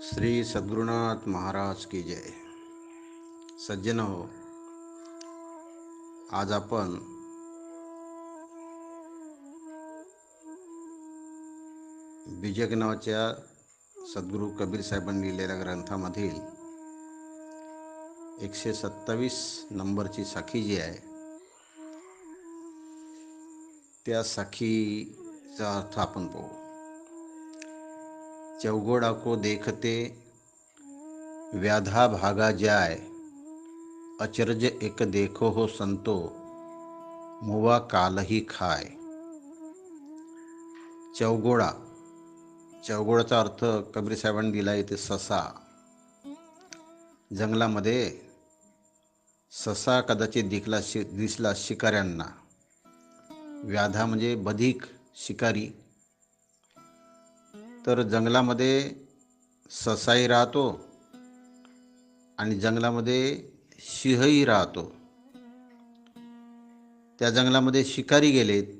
श्री सद्गुरुनाथ महाराज की जय। सज्जन हो, आज आपण बीजक नावाच्या सद्गुरू कबीर साहेबांनी लिहिलेल्या ग्रंथामधील 127 नंबरची साखी जी आहे त्या साखीचा अर्थ आपण पाहू। चौगोडा को देखते व्याधा भागा जाय, अचरज एक देखो हो संतो, मुवा काल ही खाय। चौगोडा, चौगोडाचा अर्थ कबीर साहेबांनी दिला आहे ते ससा। जंगलामध्ये ससा कदाचित दिसला शिकाऱ्यांना। व्याधा म्हणजे बधिक शिकारी। तर जंगलामध्ये ससाही राहतो आणि जंगलामध्ये सिंहही राहतो। त्या जंगलामध्ये शिकारी गेलेत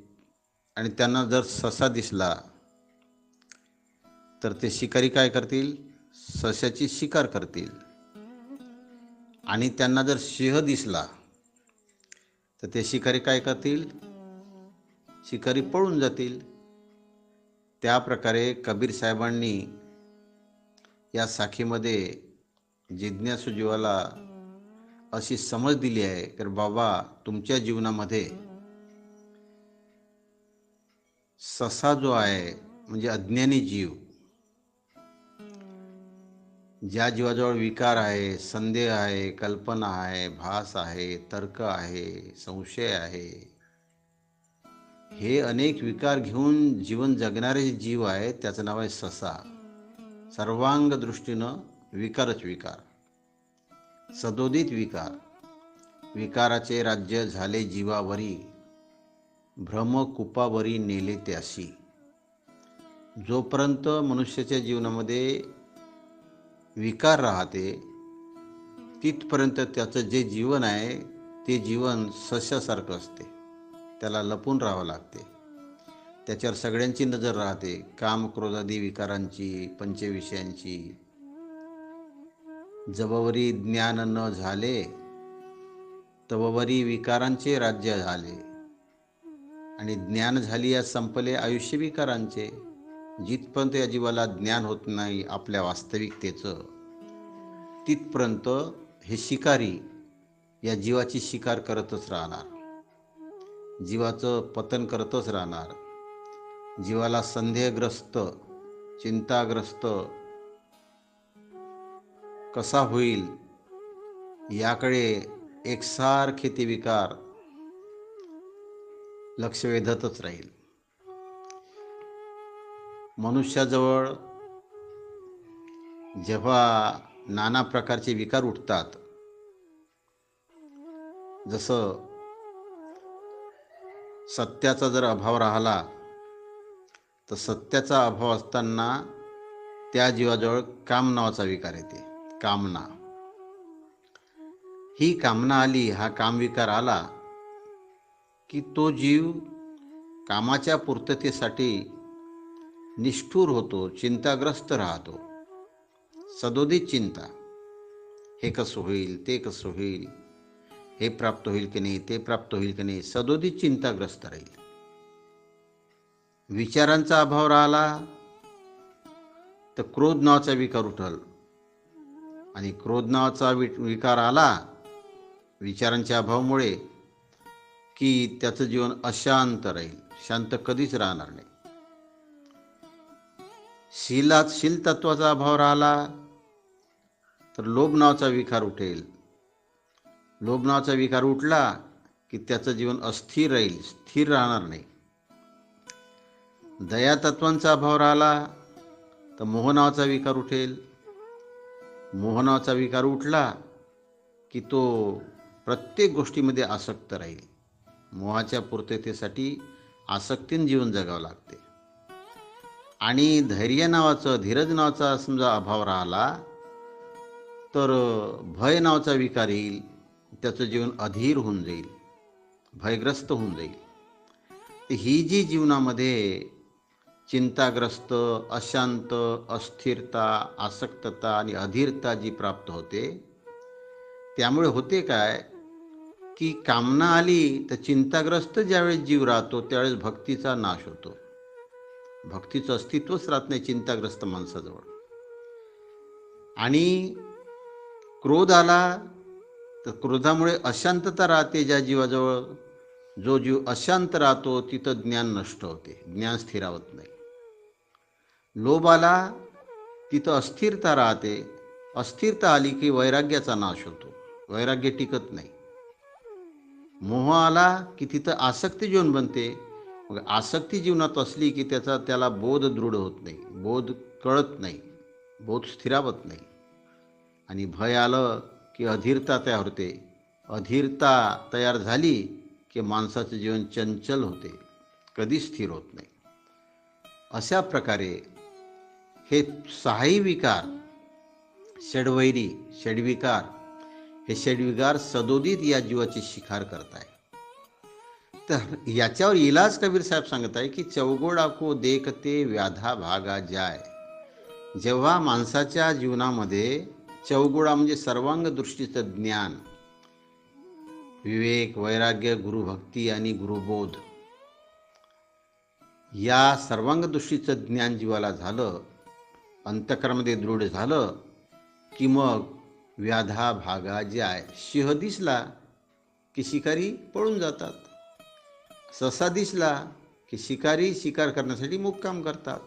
आणि त्यांना जर ससा दिसला तर ते शिकारी काय करतील? सस्याची शिकार करतील। आणि त्यांना जर सिंह दिसला तर ते शिकारी काय करतील? शिकारी पळून जातील। त्या प्रकारे कबीर साहेबांनी या साखीमध्ये जिज्ञासू जीवाला अशी समज दिली आहे की बाबा, तुमच्या जीवनामध्ये ससा जो आहे म्हणजे अज्ञानी जीव, ज्या जीवाजवळ विकार आहे, संदेह आहे, कल्पना आहे, भास आहे, तर्क आहे, संशय आहे, हे अनेक विकार घेऊन जीवन जगणारे जीव आहे, त्याचं नाव आहे ससा। सर्वांग दृष्टीनं विकारच विकार, सदोदित विकार। विकाराचे राज्य झाले जीवावरी, भ्रम कुपावरी नेले त्यासी। जोपर्यंत मनुष्याच्या जीवनामध्ये विकार राहते तिथपर्यंत त्याचं जे जीवन आहे ते जीवन सस्यासारखं असते। त्याला लपून राहावं लागते। त्याच्यावर सगळ्यांची नजर राहते, काम क्रोधादी विकारांची, पंचविषयांची। जबवरी ज्ञान न झाले तबवरी विकारांचे राज्य झाले, आणि ज्ञान झाली या संपले आयुष्य विकारांचे। जिथपर्यंत या जीवाला ज्ञान होत नाही आपल्या वास्तविकतेचं, तिथपर्यंत हे शिकारी या जीवाची शिकार करतच राहणार, जीवाचं पतन करतच राहणार। जीवाला संदेहग्रस्त, चिंताग्रस्त कसा होईल याकडे एकसारखे ते विकार लक्ष वेधतच राहील। मनुष्याजवळ जेव्हा नाना प्रकारचे विकार उठतात, जसं सत्याचा जर अभाव राहिला तर सत्याचा अभाव असताना त्या जीवाजवळ काम नावाचा विकार येते। कामना, ही कामना आली, हा कामविकार आला की तो जीव कामाच्या पूर्ततेसाठी निष्ठुर होतो, चिंताग्रस्त राहतो। सदोदित चिंता, हे कसं होईल, ते कसं होईल, हे प्राप्त होईल की नाही, ते प्राप्त होईल की नाही, सदोदित चिंताग्रस्त राहील। विचारांचा अभाव राहिला तर क्रोध नावाचा विकार उठल, आणि क्रोध नावाचा विकार आला विचारांच्या अभावामुळे की त्याचं जीवन अशांत राहील, शांत कधीच राहणार नाही। शील तत्वाचा अभाव राहिला तर लोभ नावाचा विकार उठेल। लोभ नावाचा विकार उठला की त्याचं जीवन अस्थिर राहील, स्थिर राहणार नाही। दया तत्वांचा अभाव राहिला तर मोह नावाचा विकार उठेल। मोह नावाचा विकार उठला की तो प्रत्येक गोष्टीमध्ये आसक्त राहील। मोहाच्या पूर्ततेसाठी आसक्तीने जीवन जगावं लागते। आणि धैर्य नावाचं, धीरज नावाचा समजा अभाव राहिला तर भय नावाचा विकार येईल, त्याचं जीवन अधीर होऊन जाईल, भयग्रस्त होऊन जाईल। ही जी जीवनामध्ये चिंताग्रस्त, अशांत, अस्थिरता, आसक्तता आणि अधीरता जी प्राप्त होते, त्यामुळे होते काय की कामना आली तर चिंताग्रस्त ज्यावेळेस जीव राहतो त्यावेळेस भक्तीचा नाश होतो. भक्तीचं अस्तित्वच राहत नाही चिंताग्रस्त माणसाजवळ. आणि क्रोध आला तर क्रोधामुळे अशांतता राहते ज्या जीवाजवळ. जो जीव अशांत राहतो तिथं ज्ञान नष्ट होते, ज्ञान स्थिरावत नाही. लोभ आला तिथं अस्थिरता राहते. अस्थिरता आली की वैराग्याचा नाश होतो, वैराग्य टिकत नाही. मोह आला की तिथं आसक्ती जीवन बनते. मग आसक्ती जीवनात असली की त्याला बोध दृढ होत नाही, बोध कळत नाही, बोध स्थिरावत नाही. आणि भय आलं की अधीरता तयार होते. अधीरता तयार झाली की माणसाचं जीवन चंचल होते, कधीच स्थिर होत नाही. अशा प्रकारे हे सहाही विकार, षडवैरी, षडविकार, हे षडविकार सदोदित या जीवाची शिकार करत आहे. तर याच्यावर इलाज कबीर साहेब सांगत आहे की चौगोडा को देखते व्याधा भागा जाय. जेव्हा माणसाच्या जीवनामध्ये चौगुणा म्हणजे सर्वांग दृष्टीचं ज्ञान, विवेक, वैराग्य, गुरुभक्ती आणि गुरुबोध, या सर्वांग दृष्टीचं ज्ञान जीवाला झालं, अंतःकरणामध्ये दृढ झालं की मग व्याधा भागा जाय. सिंह दिसला की शिकारी पळून जातात, ससा दिसला की शिकारी शिकार करण्यासाठी मुक्काम करतात.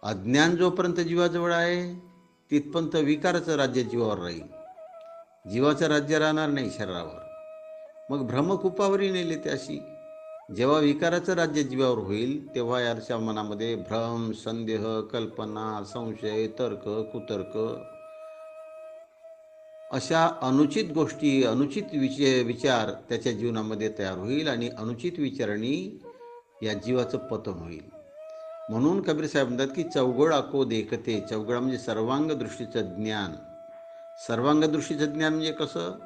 अज्ञान जोपर्यंत जीवाजवळ आहे तिथपर्यंत विकाराचं राज्य जीवावर राहील, जीवाचं राज्य राहणार नाही शरीरावर. मग भ्रमकुपावरी नेले त्याशी. जेव्हा विकाराचं राज्य जीवावर होईल तेव्हा याच्या मनामध्ये भ्रम, संदेह, कल्पना, संशय, तर्क, कुतर्क अशा अनुचित गोष्टी, अनुचित विचार त्याच्या जीवनामध्ये तयार होईल आणि अनुचित विचारांनी या जीवाचं पतन होईल. म्हणून कबीर साहेब म्हणतात की चौगोडा को देखते. चौगोडा म्हणजे सर्वांग दृष्टीचं ज्ञान. सर्वांग दृष्टीचं ज्ञान म्हणजे कसं?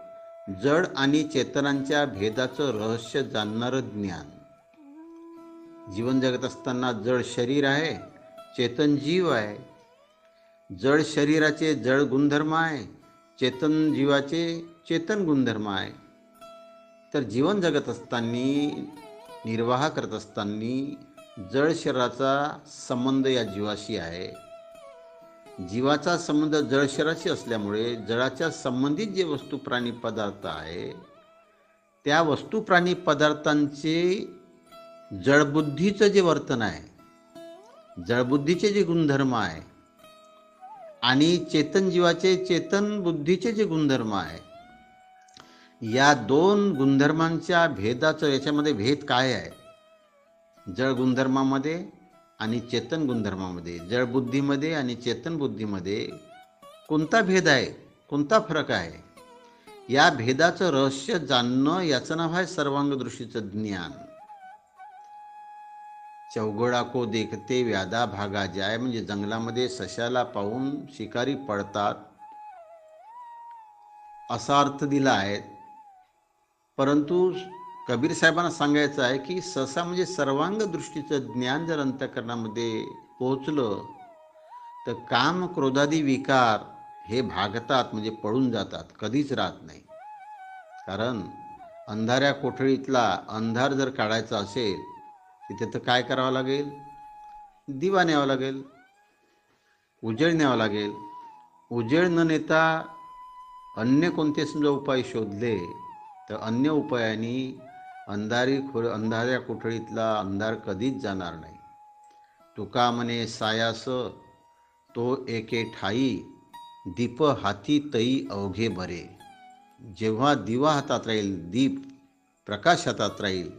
जड आणि चेतनांच्या भेदाचं रहस्य जाणणारं ज्ञान. जीवन जगत असताना जड शरीर आहे, चेतन जीव आहे. जड शरीराचे जड गुणधर्म आहे, चेतन जीवाचे चेतन गुणधर्म आहे. तर जीवन जगत असताना, निर्वाह करत असताना जड शरीराचा संबंध या जीवाशी आहे. जीवाचा संबंध जड शरीराशी असल्यामुळे जडाच्या संबंधित जे वस्तू प्राणी पदार्थ आहे त्या वस्तू प्राणी पदार्थांचे जडबुद्धीचं जे वर्तन आहे, जडबुद्धीचे जे गुणधर्म आहे आणि चेतन जीवाचे चेतन बुद्धीचे जे गुणधर्म आहे, या दोन गुणधर्मांच्या भेदाचं, याच्यामध्ये भेद काय आहे? जड गुणधर्मामध्ये आणि चेतन गुणधर्मामध्ये, जड बुद्धीमध्ये आणि चेतन बुद्धीमध्ये कोणता भेद आहे, कोणता फरक आहे? या भेदाचं रहस्य जाणणं याचं नाव आहे सर्वांग दृष्टीचं ज्ञान. चौगोडा को देखते व्याधा भागा जाय म्हणजे जंगलामध्ये सशाला पाहून शिकारी पळतात असा अर्थ दिला आहे. परंतु कबीर साहेबांना सांगायचं आहे की ससा म्हणजे सर्वांग दृष्टीचं ज्ञान जर अंतःकरणामध्ये पोहोचलं तर काम, क्रोधादी विकार हे भागतात, म्हणजे पळून जातात, कधीच राहत नाही. कारण अंधाऱ्या कोठडीतला अंधार जर काढायचा असेल तिथे तर काय करावं लागेल? दिवा न्यावा लागेल, उजेड न्यावा लागेल. उजेड न नेता अन्य कोणते समजा उपाय शोधले तर अन्य उपायांनी अंधाऱ्या कोठडीतला अंधार कधीच जाणार नाही. तुका म्हणे सायास तो एके ठाई, दीप हाती तई अवघे बरे. जेव्हा दिवा हातात राहील, दीप प्रकाश हातात राहील,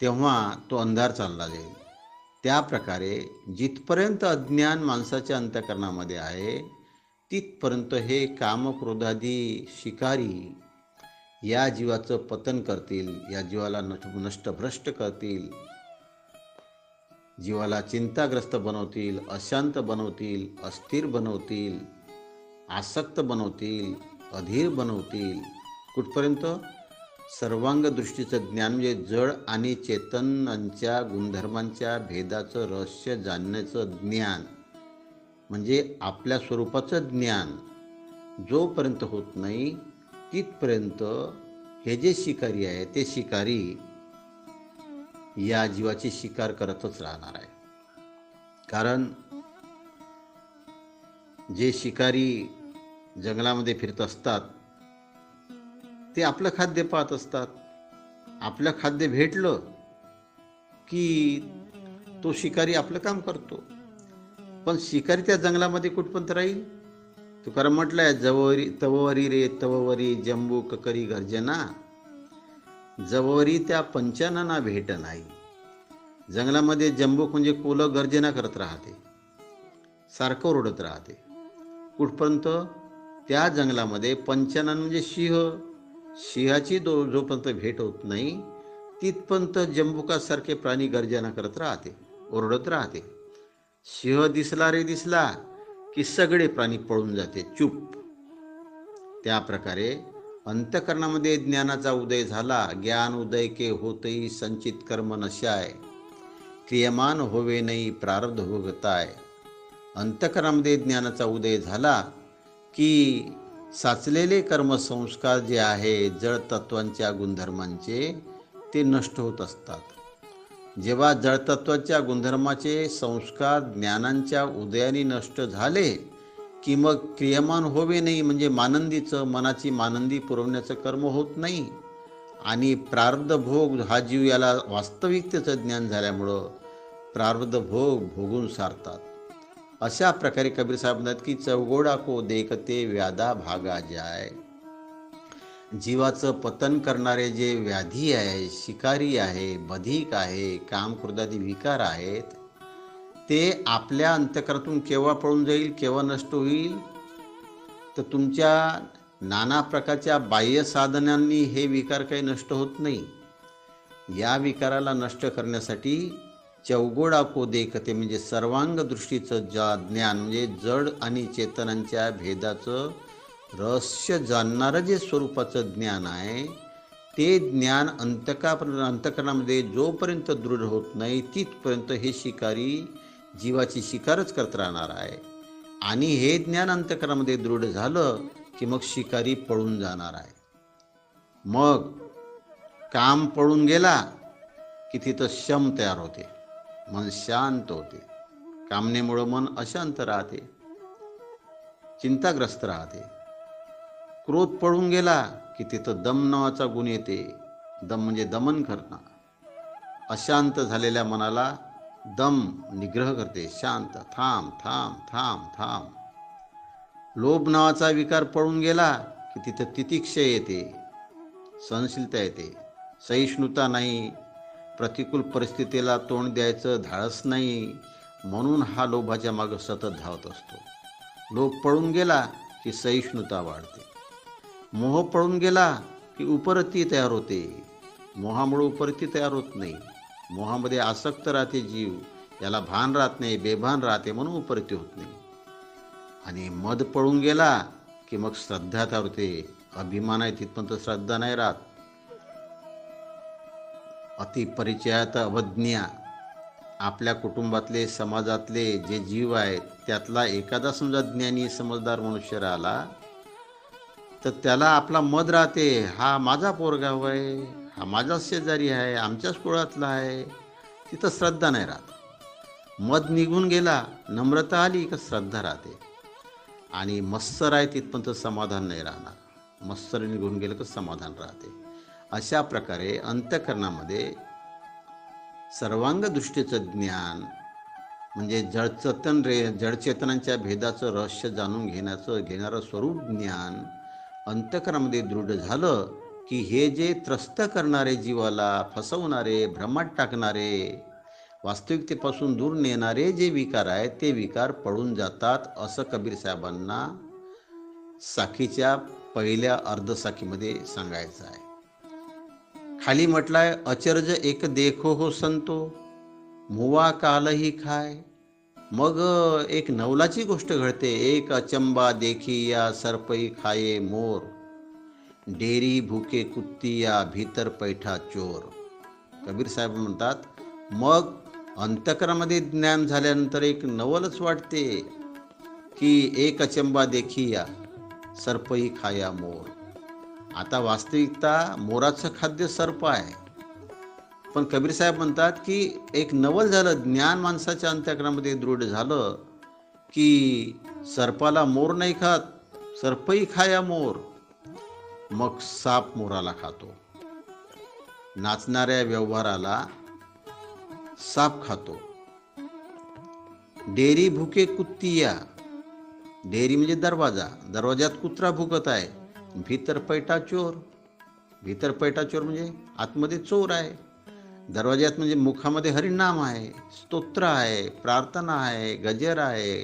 तेव्हा तो अंधार चालला जाईल. त्या प्रकारे जिथपर्यंत अज्ञान माणसाच्या अंतःकरणामध्ये आहे तिथपर्यंत हे काम, क्रोधादी शिकारी या जीवाचं पतन करतील, या जीवाला नष्टभ्रष्ट करतील, जीवाला चिंताग्रस्त बनवतील, अशांत बनवतील, अस्थिर बनवतील, आसक्त बनवतील, अधीर बनवतील. कुठपर्यंत? सर्वांग दृष्टीचं ज्ञान म्हणजे जड आणि चेतनांच्या गुणधर्मांच्या भेदाचं रहस्य जाणण्याचं ज्ञान, म्हणजे आपल्या स्वरूपाचं ज्ञान जोपर्यंत होत नाही तिथपर्यंत हे जे शिकारी आहे ते शिकारी या जीवाची शिकार करतच राहणार आहे. कारण जे शिकारी जंगलामध्ये फिरत असतात ते आपलं खाद्य पाहत असतात. आपलं खाद्य भेटलं की तो शिकारी आपलं काम करतो. पण शिकारी त्या जंगलामध्ये कुठपर्यंत राहील? तुकाराम म्हटलंय, जवरी तववरी रे तववरी जंबू ककरी गर्जना, जवरी त्या पंचांना भेट नाही. जंगलामध्ये जंबूक म्हणजे कोलं गर्जना करत राहते, सारखं ओरडत राहते. कुठपर्यंत? त्या जंगलामध्ये पंचानन म्हणजे सिंहाची जोपर्यंत भेट होत नाही तिथपर्यंत जंबुकासारखे प्राणी गर्जना करत राहते, ओरडत राहते. सिंह दिसला रे दिसला की सगळे प्राणी पळून जाते, चूप. त्या प्रकारे अंतःकरणामध्ये ज्ञानाचा उदय झाला. ज्ञान उदय के होतई संचित कर्म नशाय, क्रियमान होवे नाही प्रारब्ध भोगताय. अंतःकरणामध्ये ज्ञानाचा उदय झाला की साचलेले कर्मसंस्कार जे आहे जड तत्वांच्या गुणधर्मांचे ते नष्ट होत असतात. जेव्हा जडतत्वाच्या गुणधर्माचे संस्कार ज्ञानांच्या उदयाने नष्ट झाले की मग क्रियमान होवे नाही म्हणजे मानंदीचं, मनाची मानंदी पुरवण्याचं कर्म होत नाही. आणि प्रारब्ध भोग हा जीव याला वास्तविकतेचं ज्ञान झाल्यामुळं प्रारब्ध भोग भोगून सारतात. अशा प्रकारे कबीर साहेब म्हणतात की चौगोडा को देखते व्याधा भागा जाय. जीवाचं पतन करणारे जे व्याधी आहे, शिकारी आहे, बधिक आहे, काम क्रोधादी विकार आहेत ते आपल्या अंतःकरणातून केव्हा पळून जाईल, केव्हा नष्ट होईल? तर तुमच्या नाना प्रकारच्या बाह्य साधनांनी हे विकार काही नष्ट होत नाही. या विकाराला नष्ट करण्यासाठी चौगोडा को देखते म्हणजे सर्वांग दृष्टीचं ज्ञान म्हणजे जड आणि चेतनांच्या भेदाचं रहस्य जाणणारं जे स्वरूपाचं ज्ञान आहे ते ज्ञान अंतःकरणामध्ये जोपर्यंत दृढ होत नाही तिथपर्यंत हे शिकारी जीवाची शिकारच करत राहणार आहे. आणि हे ज्ञान अंतःकरणामध्ये दृढ झालं की मग शिकारी पळून जाणार आहे. मग काम पळून गेला की तिथं शम तयार होते, मन शांत होते. कामनेमुळं मन अशांत राहते, चिंताग्रस्त राहते. क्रोध पळून गेला की तिथं दम नावाचा गुण येते. दम म्हणजे दमन करणं. अशांत झालेल्या मनाला दम निग्रह करते, शांत, थांब थांब थांब थांब. लोभ नावाचा विकार पळून गेला की तिथं तितिक्षा येते, सहनशीलता येते, सहिष्णुता नाही, प्रतिकूल परिस्थितीला तोंड द्यायचं धाडस नाही, म्हणून हा लोभाच्या मागं सतत धावत असतो. लोभ पळून गेला की सहिष्णुता वाढते. मोह पळून गेला की उपरती तयार होते. मोहामुळे उपरती तयार होत नाही. मोहामध्ये आसक्त राहते जीव, याला भान राहत नाही, बेभान राहते, म्हणून उपरती होत नाही. आणि मद पळून गेला की मग श्रद्धा तयार होते. अभिमान आहे तिथपर्यंत श्रद्धा नाही राहत. अतिपरिचयात अवज्ञा. आपल्या कुटुंबातले समाजातले जे जीव आहेत त्यातला एखादा समजा ज्ञानी समजदार मनुष्य राहिला तर त्याला आपला मद राहते, हा माझा पोरगा आहे, हा माझा शेजारी आहे, आमच्याच कुळातला आहे. तिथं श्रद्धा नाही राहत. मद निघून गेला, नम्रता आली का श्रद्धा राहते. आणि मत्सर आहे तिथपर्यंत समाधान नाही राहणार. मत्सर निघून गेलं का समाधान राहते. अशा प्रकारे अंतःकरणामध्ये सर्वांग दृष्टीचं ज्ञान म्हणजे जडचेतनांच्या भेदाचं रहस्य जाणून घेणारं स्वरूप ज्ञान अंतःकरणामध्ये दृढ झालं की हे जे त्रस्त करणारे, जीवाला फसवणारे, भ्रमात टाकणारे, वास्तविकतेपासून दूर नेणारे जे विकार आहेत ते विकार पळून जातात. असं कबीर साहेबांना साखीच्या पहिल्या अर्धसाखीमध्ये सांगायचं आहे. खाली म्हटलाय, अचर्ज एक देखो हो संतो, मुवा कालही खाय. मग एक नवलाची गोष्ट घडते. एक अचंबा देखी या सर्पई खाये मोर, डेरी भुके कुत्तिया भीतर पैठा चोर. कबीर साहेब म्हणतात, मग अंतकरामध्ये ज्ञान झाल्यानंतर एक नवलच वाटते की एक अचंबा देखिया सर्पही खाया मोर. आता वास्तविकता मोराचं खाद्य सर्प आहे, पण कबीर साहेब म्हणतात की एक नवल झालं, ज्ञान माणसाच्या अंतःकरणामध्ये दृढ झालं की सर्पाला मोर नाही खात, सर्पही खाया मोर. मग साप मोराला खातो, नाचणाऱ्या व्यवहाराला साप खातो. डेरी भुके कुत्तिया, डेरी म्हणजे दरवाजा, दरवाजात कुत्रा भुकत आहे. भीतर पैठा चोर, भीतर पैठा चोर म्हणजे आतमध्ये चोर आहे. दरवाज्यात म्हणजे मुखामध्ये हरिनाम आहे, स्तोत्र आहे, प्रार्थना आहे, गजर आहे,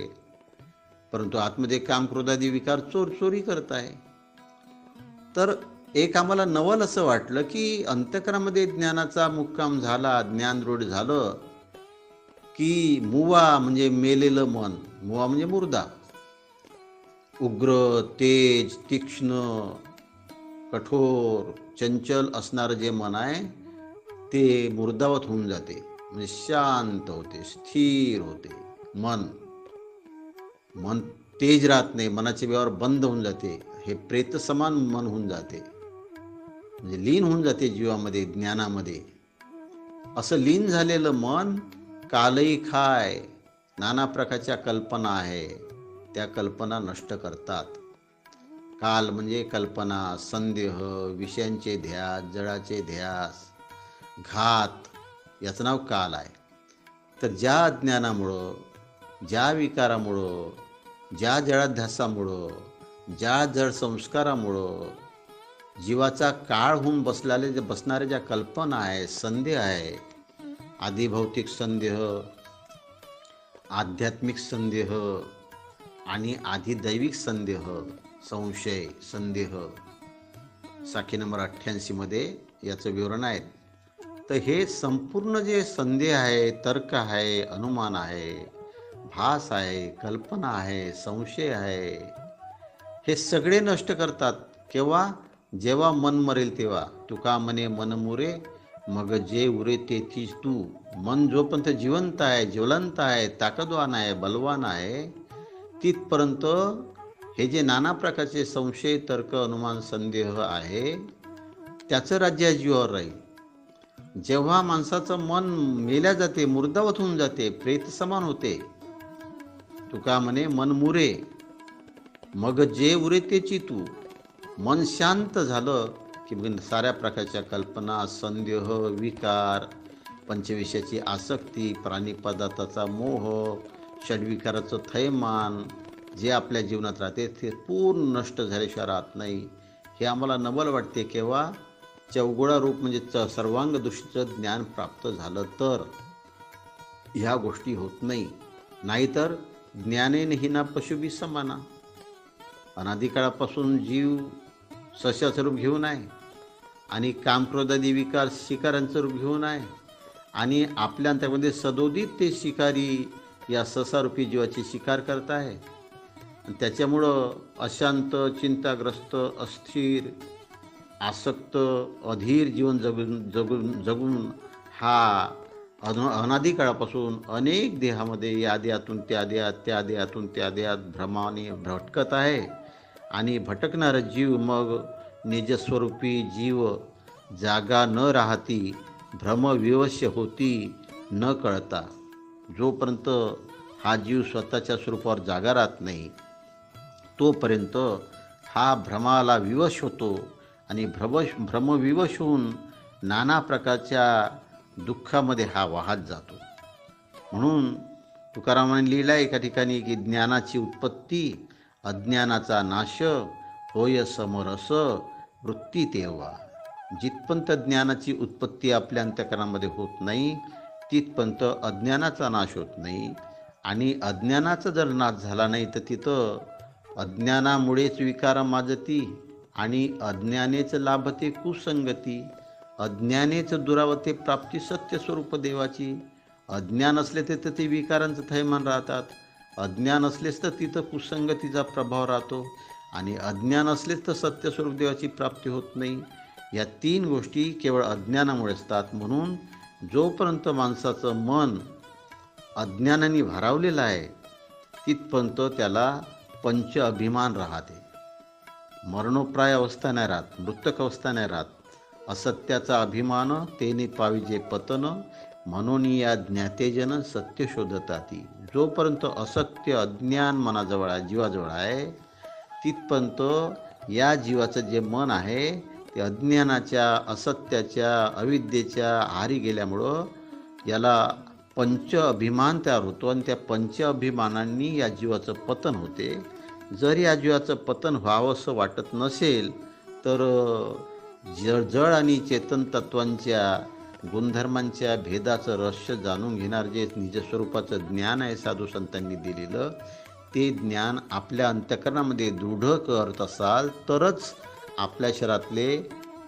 परंतु आतमध्ये काम क्रोधादी विकार चोरी करत आहे. तर एक आम्हाला नवल असं वाटलं की अंतःकरणामध्ये ज्ञानाचा मुक्काम झाला, ज्ञान दृढ झालं की मुवा म्हणजे मेलेलं मन, मुवा म्हणजे मुर्दा, उग्र, तेज, तीक्ष्ण, कठोर, चंचल असणारं जे मन आहे ते मुर्दावत होऊन जाते, म्हणजे शांत होते, स्थिर होते. मन तेज राहत नाही, मनाचे व्यवहार बंद होऊन जाते. हे प्रेत समान मन होऊन जाते, म्हणजे लीन होऊन जाते जीवामध्ये, ज्ञानामध्ये. असं लीन झालेलं मन कालही खाय, नाना प्रकारच्या कल्पना आहे त्या कल्पना नष्ट करतात. काल म्हणजे कल्पना, संदेह, विषयांचे ध्यास, जळाचे ध्यास, घात, याचं नाव काल आहे. तर ज्या अज्ञानामुळं, ज्या विकारामुळं, ज्या जळाध्यासामुळं, ज्या जड संस्कारामुळं जीवाचा काळ होऊन बसणाऱ्या ज्या कल्पना आहे, संदेह आहे, आदिभौतिक संदेह, आध्यात्मिक संदेह आणि आधिदैविक संदेह, संशय, संदेह, साखी नंबर 88 मध्ये याचं विवरण आहे. तर हे संपूर्ण जे संदेह आहे, तर्क आहे, अनुमान आहे, भास आहे, कल्पना आहे, संशय आहे, हे सगळे नष्ट करतात. केव्हा? जेव्हा मन मरेल तेव्हा. तुका म्हणे मन मुरे, मग जे उरे तेथीच तू. मन जोपर्यंत जिवंत आहे, ज्वलंत आहे, ताकदवान आहे, बलवान आहे, तिथपर्यंत हे जे नाना प्रकारचे संशय, तर्क, अनुमान, संदेह आहे त्याचं राज्य जीवावर राहील. जेव्हा माणसाचं मन मेल्या जाते, मुर्दावत होऊन जाते, प्रेत समान होते, तुका म्हणे मन मुरे, मग जे उरे तेची तू. मन शांत झालं की साऱ्या प्रकारच्या कल्पना, संदेह, विकार, पंचविषयाची आसक्ती, प्राणी पदार्थाचा मोह, षड्विकाराचं थैमान जे आपल्या जीवनात राहते ते पूर्ण नष्ट झाल्याशिवाय राहत नाही. हे आम्हाला नवल वाटते. केव्हा? चौगुणा रूप म्हणजे सर्वांग दृष्टीचं ज्ञान प्राप्त झालं तर ह्या गोष्टी होत नाही. नाहीतर ज्ञानेन हिना पशुभी समाना. अनादिकाळापासून जीव सस्याचं रूप घेऊन आहे आणि कामक्रोधादी विकार शिकारांचं रूप घेऊन आहे आणि आपल्या अंतर्मध्ये सदोदित ते शिकारी या ससारूपी जीवाची शिकार करत आहे. आणि त्याच्यामुळं अशांत, चिंताग्रस्त, अस्थिर, आसक्त, अधीर जीवन जगून हा अनादिकाळापासून अनेक देहामध्ये या देहातून त्या देहात, त्या देहातून त्या देहात भ्रमाने भटकत आहे. आणि भटकणारा जीव मग निजस्वरूपी जीव जागा न राहती, भ्रमविवश होती न कळता. जोपर्यंत हा जीव स्वतःच्या स्वरूपावर जागा राहत नाही तोपर्यंत हा भ्रमाला विवश होतो आणि भ्रमविवश होऊन नाना प्रकारच्या दुःखामध्ये हा वाहत जातो. म्हणून तुकारामाने लिहिलं आहे एका ठिकाणी की ज्ञानाची उत्पत्ती, अज्ञानाचा नाश, होय समरस वृत्ती तेव्हा. जिथपर्यंत ज्ञानाची उत्पत्ती आपल्या अंतःकरणामध्ये होत नाही तिथपर्यंत अज्ञानाचा नाश होत नाही. आणि अज्ञानाचा जर नाश झाला नाही तर तिथं अज्ञानामुळेच विकार माजती आणि अज्ञानेच लाभते कुसंगती. अज्ञानेच दुरावते प्राप्ती सत्य स्वरूप देवाची. अज्ञान असले तर ते विकारांचं थैमान राहतात, अज्ञान असलेच तर तिथं कुसंगतीचा प्रभाव राहतो. आणि अज्ञान असलेच तर सत्यस्वरूप देवाची प्राप्ती होत नाही. या 3 गोष्टी केवळ अज्ञानामुळे असतात. म्हणून जोपर्यंत माणसाचं मन अज्ञानाने भारावलेलं आहे तिथपर्यंत त्याला पंच अभिमान राहते. मरणोप्राय अवस्था नाही राहत, मृतक अवस्था नाही राहत. असत्याचा अभिमान तेने पाविजे पतन, म्हणून या ज्ञातेजन सत्य शोधताती. जोपर्यंत असत्य अज्ञान मनाजवळ आहे, जीवाजवळ आहे, तिथपर्यंत या जीवाचं जे मन आहे ते अज्ञानाच्या, असत्याच्या, अविद्येच्या आहारी गेल्यामुळं याला पंच अभिमान तयार होतो आणि त्या पंच अभिमानांनी या जीवाचं पतन होते. जर या जीवाचं पतन व्हावं असं वाटत नसेल तर जळ आणि चेतन तत्वांच्या गुणधर्मांच्या भेदाचं रहस्य जाणून घेणार जे निजस्वरूपाचं ज्ञान आहे साधू संतांनी दिलेलं, ते ज्ञान आपल्या अंतःकरणामध्ये दृढ करत असाल तरच आपल्या शरीरातले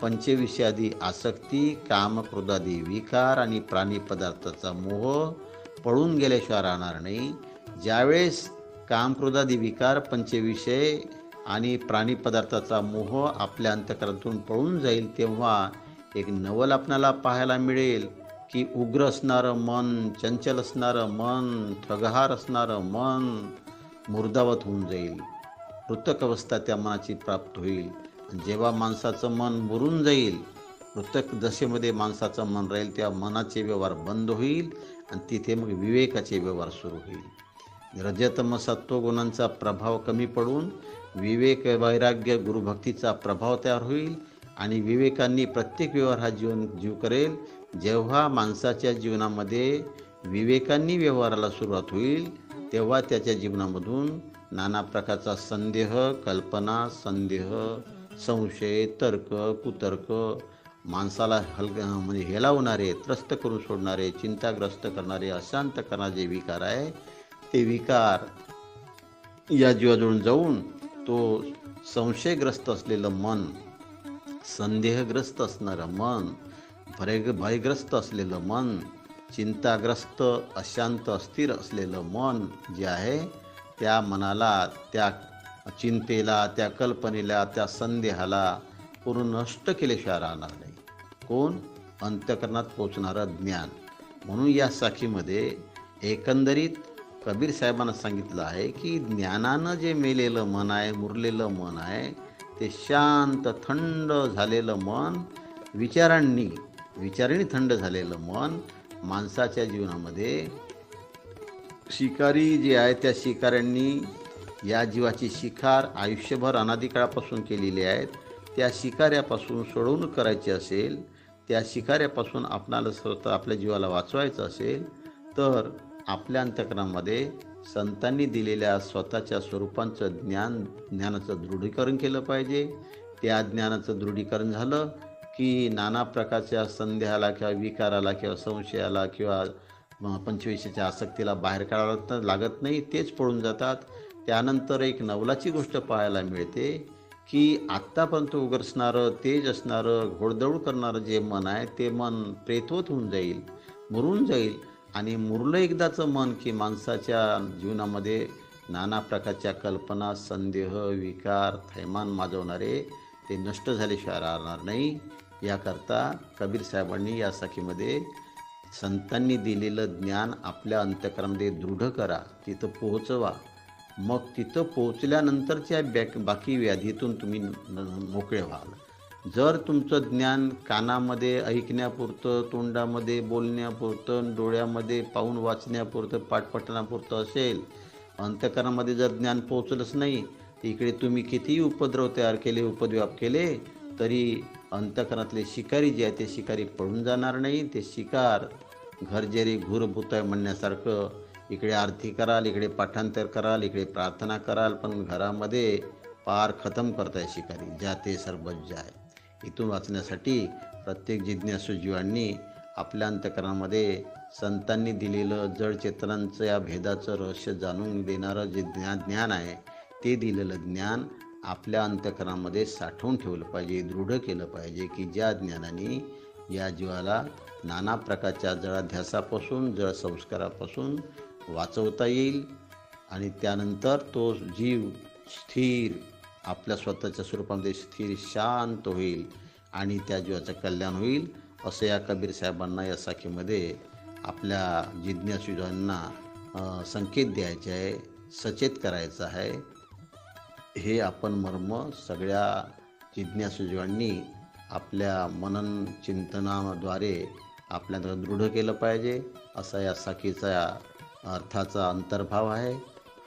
पंचविषयादी आसक्ती, काम, क्रोधादी विकार आणि प्राणी पदार्थाचा मोह पळून गेल्याशिवाय राहणार नाही. ज्यावेळेस काम, क्रोधादी विकार, पंचविषय आणि प्राणी पदार्थाचा मोह आपल्या अंतःकरणातून पळून जाईल तेव्हा एक नवल आपल्याला पाहायला मिळेल की उग्र असणारं मन, चंचल असणारं मन, थगहार असणारं मन मुर्दावत होऊन जाईल. मृतक अवस्था त्या मनाची प्राप्त होईल. जेव्हा माणसाचं मन मुरून जाईल, मृतक दशेमध्ये माणसाचं मन राहील, त्या मनाचे व्यवहार बंद होईल आणि तिथे मग विवेकाचे व्यवहार सुरू होईल. रजतम सत्व गुणांचा प्रभाव कमी पडून विवेक, वैराग्य, गुरुभक्तीचा प्रभाव तयार होईल आणि विवेकांनी प्रत्येक व्यवहार हा जीव करेल. जेव्हा माणसाच्या जीवनामध्ये विवेकांनी व्यवहाराला सुरुवात होईल तेव्हा त्याच्या जीवनामधून नाना प्रकारचा संदेह, कल्पना, संदेह, संशय, तर्क, कुतर्क, माणसाला म्हणजे हेलावणारे, त्रस्त करून सोडणारे, चिंताग्रस्त करणारे, अशांत करणारे जे विकार आहे ते विकार या जीवाजवळून जाऊन तो संशयग्रस्त असलेलं मन, संदेहग्रस्त असणारं मन, भयग्रस्त असलेलं मन, चिंताग्रस्त, अशांत, अस्थिर असलेलं मन जे आहे त्या मनाला, त्या चिंतेला, त्या कल्पनेला, त्या संदेहाला पूर्ण नष्ट केल्याशिवाय राहणार नाही. कोण? अंतःकरणात पोचणारं ज्ञान. म्हणून या साखीमध्ये एकंदरीत कबीर साहेबांना सांगितलं आहे की ज्ञानानं जे मेलेलं मन आहे, मुरलेलं मन आहे, ते शांत थंड झालेलं मन, विचारांनी थंड झालेलं मन माणसाच्या जीवनामध्ये शिकारी जे आहे त्या शिकाऱ्यांनी या जीवाची शिकार आयुष्यभर अनादिकाळापासून केलेली आहेत, त्या शिकाऱ्यापासून सोडवणूक करायची असेल, त्या शिकाऱ्यापासून आपणाला स्वतः आपल्या जीवाला वाचवायचं असेल तर आपल्या अंतःकरणामध्ये संतांनी दिलेल्या स्वतःच्या स्वरूपांचं ज्ञानाचं दृढीकरण केलं पाहिजे. त्या ज्ञानाचं दृढीकरण झालं की नाना प्रकारच्या संदेहाला किंवा विकाराला किंवा संशयाला किंवा पंचविषयाच्या आसक्तीला बाहेर काढायला लागत नाही, तेच पळून जातात. त्यानंतर एक नवलाची गोष्ट पाहायला मिळते की आत्तापर्यंत उगसणारं, तेज असणारं, घोडदौड करणारं जे मन आहे ते मन प्रेतवत होऊन जाईल, मुरून जाईल. आणि मुरलं एकदाचं मन की माणसाच्या जीवनामध्ये नाना प्रकारच्या कल्पना, संदेह, विकार, थैमान माजवणारे ते नष्ट झाल्याशिवाय राहणार नाही. याकरता कबीर साहेबांनी या साखीमध्ये संतांनी दिलेलं ज्ञान आपल्या अंतःकरणामध्ये दृढ करा, तिथं पोहोचवा. मग तिथं पोहोचल्यानंतरच्या बाकी व्याधीतून तुम्ही मोकळे व्हाल. जर तुमचं ज्ञान कानामध्ये ऐकण्यापुरतं, तोंडामध्ये बोलण्यापुरतं, डोळ्यामध्ये पाहून वाचण्यापुरतं, पाठपठणापुरतं असेल, अंतःकरणामध्ये जर ज्ञान पोहोचलंच नाही, इकडे तुम्ही कितीही उपद्रव तयार केले, उपद्व्याप केले, तरी अंतःकरणातले शिकारी जे आहे ते शिकारी पळून जाणार नाही. ते शिकार घर जेरी घूर भूताय म्हणण्यासारखं इकडे आरती कराल, इकडे पाठांतर कराल, इकडे प्रार्थना कराल, पण घरामध्ये पार खतम करताय शिकारी. ज्या ते सर्वज्ञ आहे. इथून वाचण्यासाठी प्रत्येक जिज्ञासू जीवांनी आपल्या अंतःकरणामध्ये संतांनी दिलेलं जड चेतनांचं या भेदाचं रहस्य जाणून देणारं जे ज्ञान आहे ते दिलेलं ज्ञान आपल्या अंतःकरणामध्ये साठवून ठेवलं पाहिजे, दृढ केलं पाहिजे की ज्या ज्ञानाने या जीवाला नाना प्रकारच्या जडाध्यासापासून, जड संस्कारापासून वाचवता येईल आणि त्यानंतर तो जीव स्थिर, आपल्या स्वतःच्या स्वरूपामध्ये स्थिर शांत होईल आणि त्या जीवाचं कल्याण होईल, असं या कबीर साहेबांना या साखीमध्ये आपल्या जिज्ञासूंना संकेत द्यायचे आहे, सचेत करायचं आहे. हे आपण मर्म सगळ्या जिज्ञासूंनी आपल्या मनन चिंतनाद्वारे आपल्याला दृढ केलं पाहिजे, असा या साखीचा अर्थाचा अंतर्भाव आहे.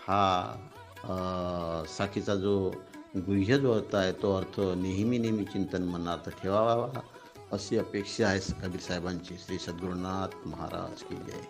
हा साखीचा जो गुह्य जो अर्थ आहे तो अर्थ नेहमी चिंतन मनात ठेवावा, अशी अपेक्षा आहे कबीर साहेबांची. श्री सद्गुरुनाथ महाराज की जय.